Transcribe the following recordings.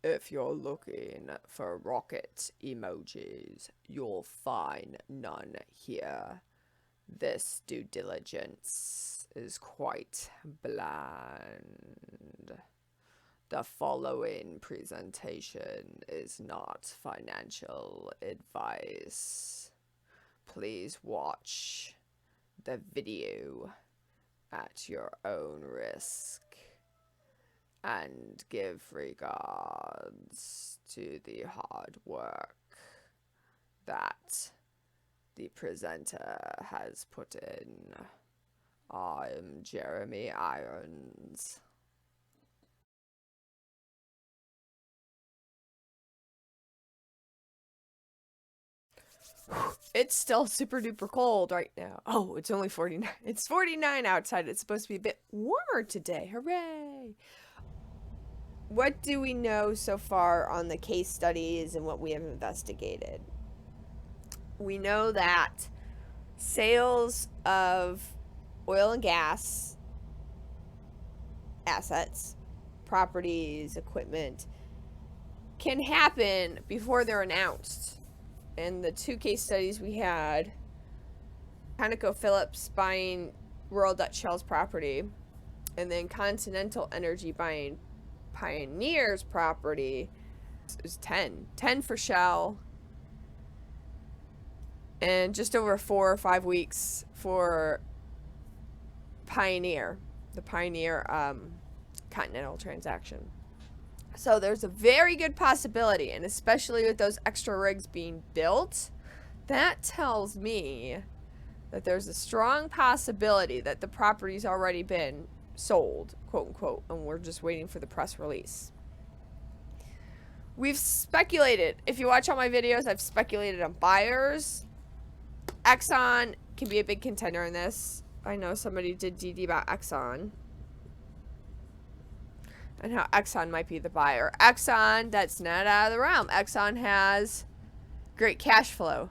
If you're looking for rocket emojis, you'll find none here. This due diligence is quite bland. The following presentation is not financial advice. Please watch the video at your own risk and give regards to the hard work that the presenter has put in. I'm Jeremy Irons. It's still super duper cold right now. Oh, it's only 49. It's 49 outside. It's supposed to be a bit warmer today. Hooray! What do we know so far on the case studies and what we have investigated? We know that sales of oil and gas assets, properties, equipment can happen before they're announced. And the two case studies we had, ConocoPhillips buying Royal Dutch Shell's property, and then Continental Energy buying Pioneer's property. It was 10 for Shell, and just over 4 or 5 weeks for Pioneer, the Pioneer Continental transaction. So there's a very good possibility, and especially with those extra rigs being built, that tells me that there's a strong possibility that the property's already been sold, quote unquote, and we're just waiting for the press release. We've speculated. If you watch all my videos, I've speculated on buyers. Exxon can be a big contender in this. I know somebody did DD about Exxon and how Exxon might be the buyer. Exxon, that's not out of the realm. Exxon has great cash flow.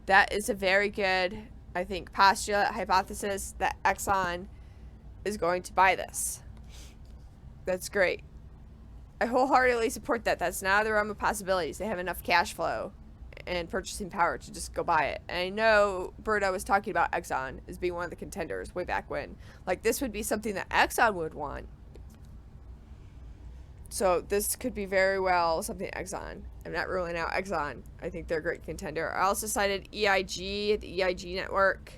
That is a very good, I think, postulate, hypothesis that Exxon is going to buy this. That's great. I wholeheartedly support that. That's not out of the realm of possibilities. They have enough cash flow and purchasing power to just go buy it. And I know Berta was talking about Exxon as being one of the contenders way back when. Like, this would be something that Exxon would want. So this could be very well something Exxon. I'm not ruling out Exxon. I think they're a great contender. I also cited EIG, the EIG network,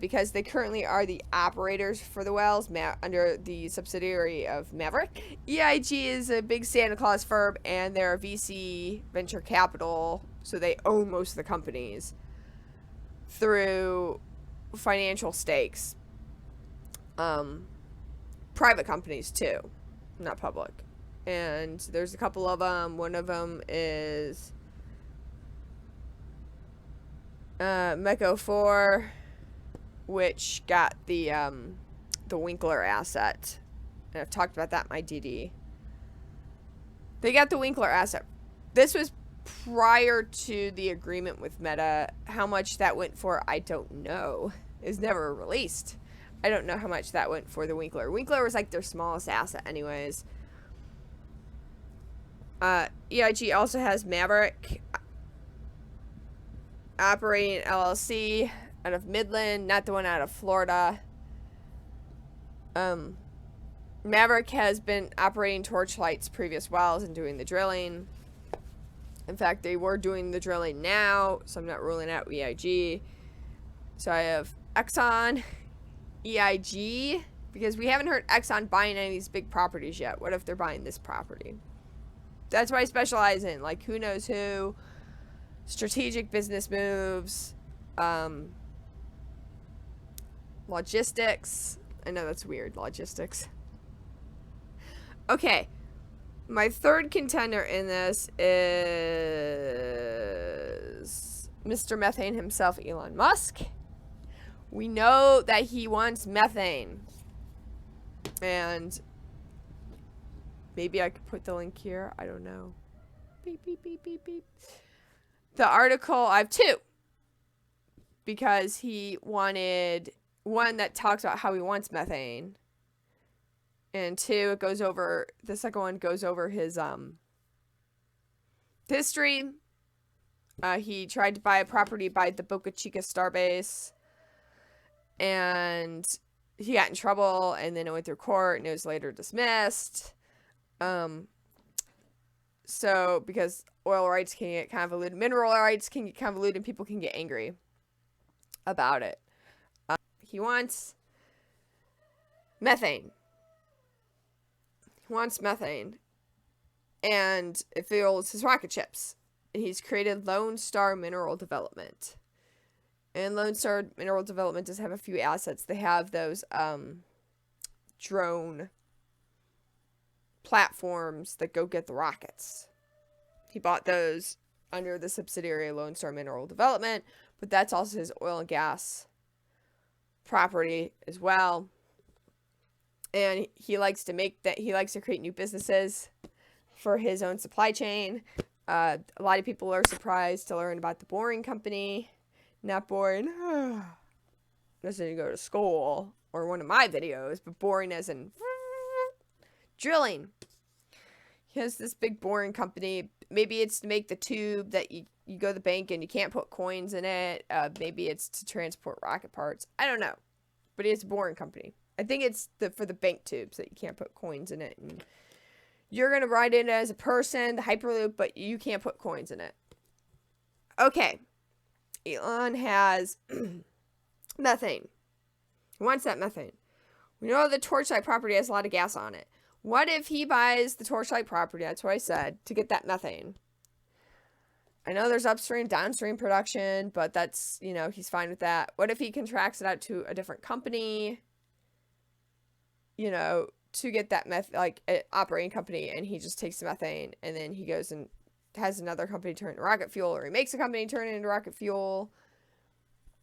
because they currently are the operators for the wells under the subsidiary of Maverick. EIG is a big Santa Claus firm, and they're a VC venture capital, so they own most of the companies through financial stakes. Private companies too, not public. And there's a couple of them. One of them is Meco 4, which got the Winkler asset. And I've talked about that in my DD. They got the Winkler asset. This was prior to the agreement with Meta. How much that went for, I don't know. It was never released. I don't know how much that went for the Winkler. Winkler was like their smallest asset anyways. EIG also has Maverick operating LLC out of Midland, not the one out of Florida. Maverick has been operating Torchlight's previous wells and doing the drilling. In fact, they were doing the drilling now, so I'm not ruling out EIG. So I have Exxon, EIG, because we haven't heard Exxon buying any of these big properties yet. What if they're buying this property? That's what I specialize in, like who knows who, strategic business moves, logistics. I know that's weird, logistics. Okay, my third contender in this is Mr. Methane himself, Elon Musk. We know that he wants methane. And maybe I could put the link here. I don't know. Beep, beep, beep, beep, beep. The article, I have two. Because he wanted one that talks about how he wants methane. And 2, it goes over, the second one goes over his history. He tried to buy a property by the Boca Chica Starbase, and he got in trouble, and then it went through court, and it was later dismissed. So, because oil rights can get convoluted, mineral rights can get convoluted, and people can get angry about it. He wants methane. He wants methane. And it fuels his rocket ships. And he's created Lone Star Mineral Development. And Lone Star Mineral Development does have a few assets. They have those drone platforms that go get the rockets. He bought those under the subsidiary Lone Star Mineral Development, but that's also his oil and gas property as well. And he likes to make that, he likes to create new businesses for his own supply chain. A lot of people are surprised to learn about the Boring Company. Not boring. Doesn't go to school or one of my videos, but boring as in drilling. He has this big boring company. Maybe it's to make the tube that you go to the bank and you can't put coins in it. Maybe it's to transport rocket parts. I don't know. But he has a boring company. I think it's for the bank tubes that you can't put coins in it. And you're going to ride in as a person, the Hyperloop, but you can't put coins in it. Okay. Elon has methane. He wants that methane. We know the Torchlight property has a lot of gas on it. What if he buys the Torchlight property, that's what I said, to get that methane? I know there's upstream, downstream production, but that's, you know, he's fine with that. What if he contracts it out to a different company, you know, to get that like an operating company, and he just takes the methane, and then he goes and has another company turn it into rocket fuel, or he makes a company turn it into rocket fuel.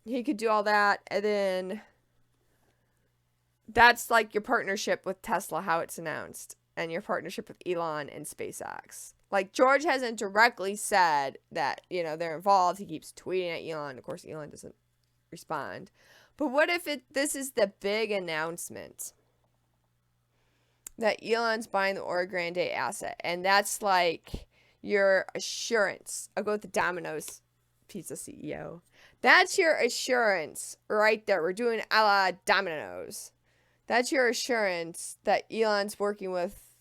He could do all that, and then that's like your partnership with Tesla, how it's announced, and your partnership with Elon and SpaceX. Like, George hasn't directly said that, you know, they're involved. He keeps tweeting at Elon. Of course, Elon doesn't respond. But what if this is the big announcement that Elon's buying the Orogrande asset, and that's like your assurance. I'll go with the Domino's Pizza CEO. That's your assurance right there. We're doing a la Domino's. That's your assurance that Elon's working with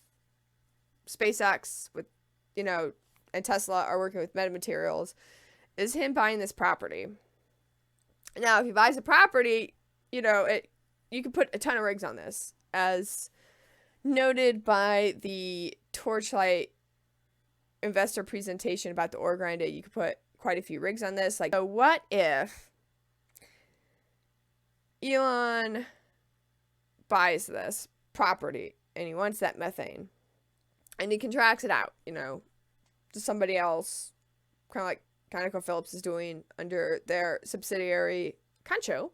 SpaceX, with, you know, and Tesla are working with Metamaterials, is him buying this property. Now, if he buys the property, you know, you can put a ton of rigs on this, as noted by the Torchlight investor presentation about the Orogrande. You could put quite a few rigs on this. Like, so what if Elon buys this property and he wants that methane and he contracts it out, you know, to somebody else, kind of like ConocoPhillips is doing under their subsidiary Concho,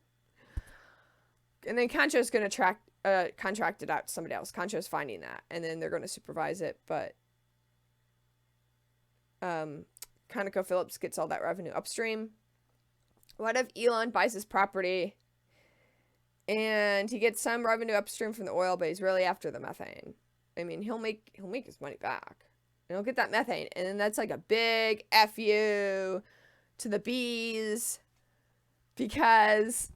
and then Concho is going to contract it out to somebody else. Concho's finding that, and then they're going to supervise it, but ConocoPhillips gets all that revenue upstream. What if Elon buys this property and he gets some revenue upstream from the oil, but he's really after the methane? I mean, he'll make his money back, and he'll get that methane, and then that's like a big FU to the bees, because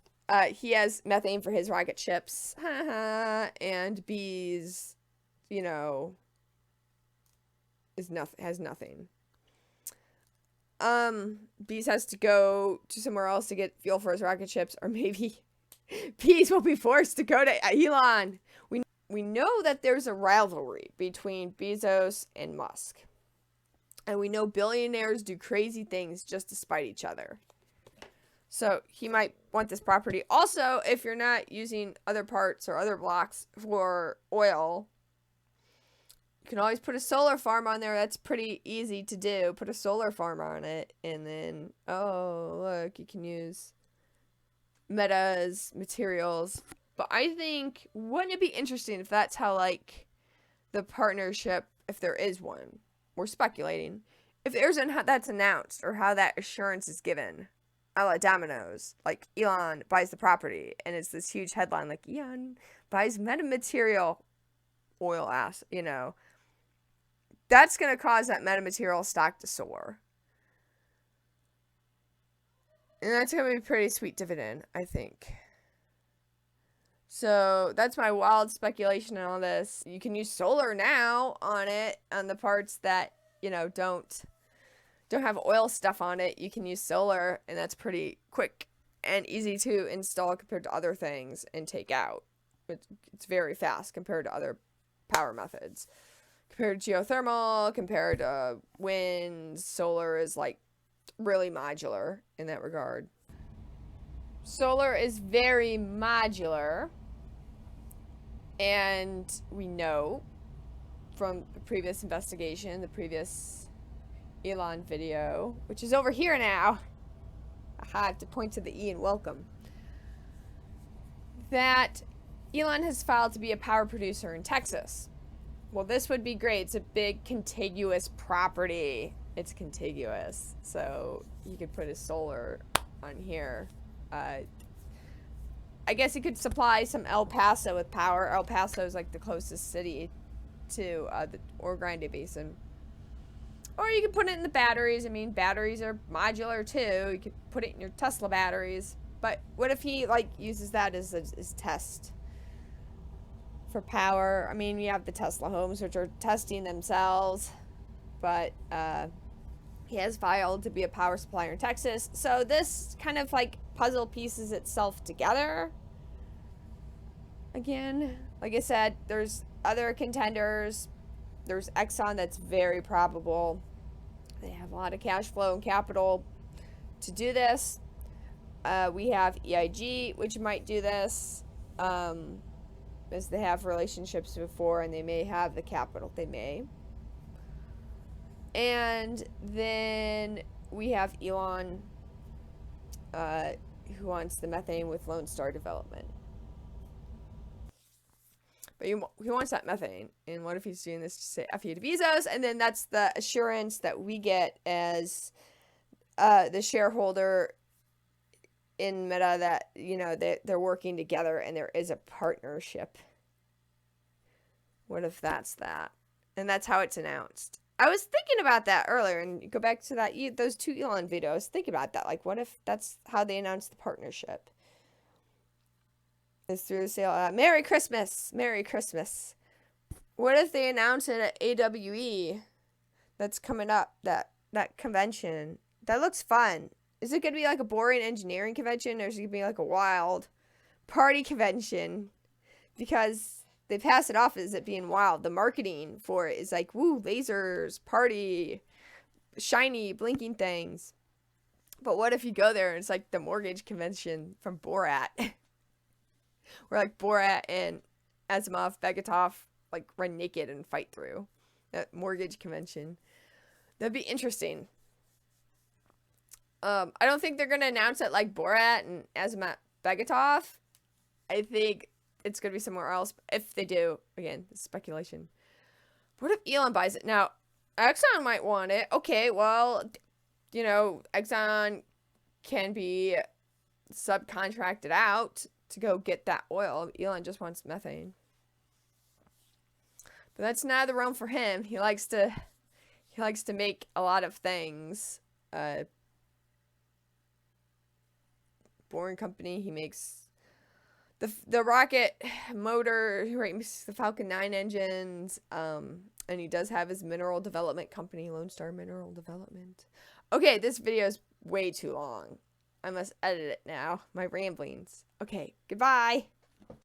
he has methane for his rocket ships, and bees, you know, has nothing. Bees has to go to somewhere else to get fuel for his rocket ships, or maybe Bees will be forced to go to Elon. We know that there's a rivalry between Bezos and Musk. And we know billionaires do crazy things just to spite each other. So he might want this property. Also, if you're not using other parts or other blocks for oil, you can always put a solar farm on there. That's pretty easy to do. Put a solar farm on it, and then, oh, look, you can use Meta's materials. But I think, wouldn't it be interesting if that's how, like, the partnership, if there is one, we're speculating, if there's that's announced, or how that assurance is given, a la Domino's, like, Elon buys the property, and it's this huge headline, like, Elon buys metamaterial oil ass, you know, that's going to cause that metamaterial stock to soar. And that's going to be a pretty sweet dividend, I think. So that's my wild speculation on all this. You can use solar now on it, on the parts that, you know, don't have oil stuff on it. You can use solar, and that's pretty quick and easy to install compared to other things and take out. It's very fast compared to other power methods. Compared to geothermal, compared to wind, solar is like really modular in that regard. Solar is very modular, and we know from the previous investigation, the previous Elon video, which is over here now. Aha, I have to point to the E and welcome. That Elon has filed to be a power producer in Texas. Well, this would be great. It's a big contiguous property. It's contiguous, so you could put a solar on here. I guess he could supply some El Paso with power. El Paso is like the closest city to the Orogrande Basin. Or you could put it in the batteries. I mean, batteries are modular too. You could put it in your Tesla batteries. But what if he like uses that as test for power? I mean, you have the Tesla homes, which are testing themselves. But he has filed to be a power supplier in Texas. So this kind of like puzzle pieces itself together. Again, like I said, there's other contenders. There's Exxon, that's very probable. They have a lot of cash flow and capital to do this. We have EIG, which might do this, as they have relationships before, and they may have the capital. They may. And then we have Elon, who wants the methane with Lone Star development. But he wants that methane. And what if he's doing this to say F you to Bezos? And then that's the assurance that we get as the shareholder in Meta that, you know, they're working together and there is a partnership. What if that's that? And that's how it's announced. I was thinking about that earlier, and go back to that those two Elon videos. Think about that. Like, what if that's how they announced the partnership? Is through the sale. Merry Christmas. Merry Christmas. What if they announce it at AWE that's coming up, that convention? That looks fun. Is it going to be like a boring engineering convention, or is it going to be like a wild party convention? Because they pass it off as it being wild. The marketing for it is like, woo, lasers, party, shiny, blinking things. But what if you go there and it's like the mortgage convention from Borat? Where like Borat and Asimov, Begatov like run naked and fight through that mortgage convention. That'd be interesting. I don't think they're gonna announce it like Borat and Asimov, Begatov. I think it's gonna be somewhere else. If they do, again, it's speculation. What if Elon buys it? Now, Exxon might want it. Okay, well, you know, Exxon can be subcontracted out to go get that oil. Elon just wants methane. But that's not the realm for him. He likes to make a lot of things. Boring company. He makes the rocket motor, right? Makes the Falcon 9 engines. And he does have his mineral development company, Lone Star Mineral Development. Okay, this video is way too long. I must edit it now. My ramblings. Okay, goodbye.